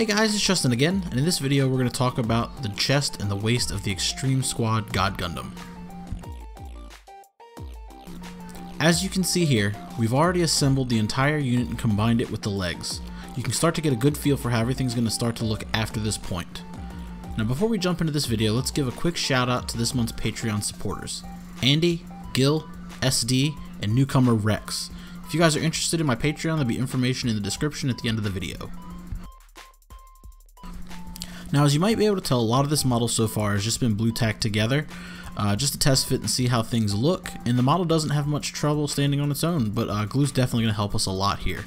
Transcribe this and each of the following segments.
Hey guys, it's Justin again, and in this video we're going to talk about the chest and the waist of the Extreme Squad God Gundam. As you can see here, we've already assembled the entire unit and combined it with the legs. You can start to get a good feel for how everything's going to start to look after this point. Now before we jump into this video, let's give a quick shout out to this month's Patreon supporters: Andy, Gil, SD, and newcomer Rex. If you guys are interested in my Patreon, there'll be information in the description at the end of the video. Now, as you might be able to tell, a lot of this model so far has just been blue tacked together, just to test fit and see how things look, and the model doesn't have much trouble standing on its own, but glue's definitely going to help us a lot here.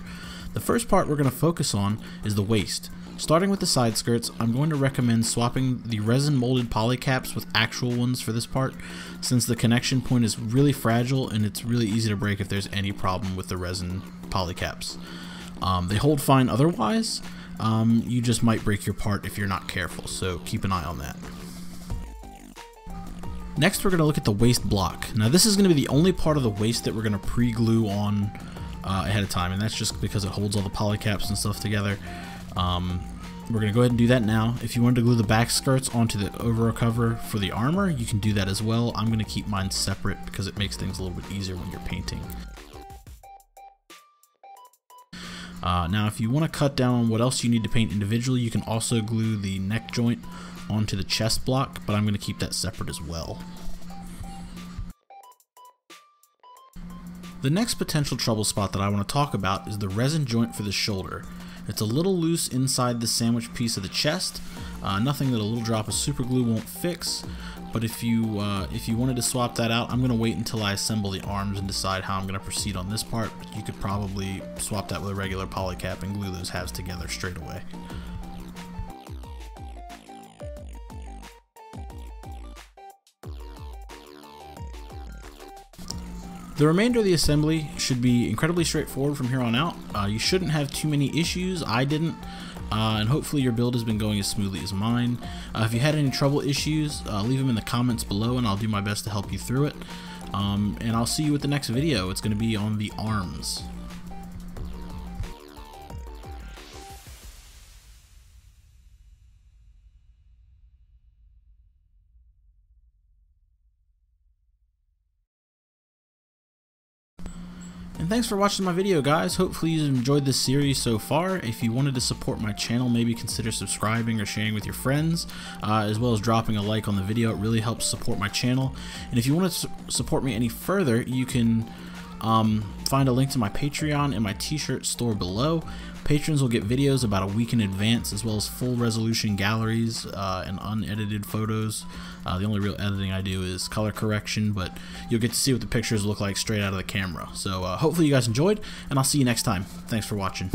The first part we're going to focus on is the waist. Starting with the side skirts, I'm going to recommend swapping the resin molded poly caps with actual ones for this part, since the connection point is really fragile and it's really easy to break if there's any problem with the resin poly caps. They hold fine otherwise. You just might break your part if you're not careful, so keep an eye on that. Next, we're going to look at the waist block. Now this is going to be the only part of the waist that we're going to pre-glue on ahead of time, and that's just because it holds all the poly caps and stuff together. We're going to go ahead and do that now. If you wanted to glue the back skirts onto the over cover for the armor, you can do that as well. I'm going to keep mine separate because it makes things a little bit easier when you're painting. Now if you want to cut down on what else you need to paint individually, you can also glue the neck joint onto the chest block, but I'm going to keep that separate as well. The next potential trouble spot that I want to talk about is the resin joint for the shoulder. It's a little loose inside the sandwich piece of the chest, nothing that a little drop of super glue won't fix, but if you wanted to swap that out, I'm going to wait until I assemble the arms and decide how I'm going to proceed on this part. But you could probably swap that with a regular poly cap and glue those halves together straight away. The remainder of the assembly should be incredibly straightforward from here on out. You shouldn't have too many issues. I didn't. And hopefully your build has been going as smoothly as mine. If you had any trouble issues, leave them in the comments below and I'll do my best to help you through it. And I'll see you with the next video. It's going to be on the arms. And thanks for watching my video, guys. Hopefully you enjoyed this series so far. If you wanted to support my channel, maybe consider subscribing or sharing with your friends, as well as dropping a like on the video. It really helps support my channel. And if you want to support me any further, you can find a link to my Patreon and my t-shirt store below. Patrons will get videos about a week in advance, as well as full resolution galleries and unedited photos. The only real editing I do is color correction, but you'll get to see what the pictures look like straight out of the camera. So hopefully you guys enjoyed, and I'll see you next time. Thanks for watching.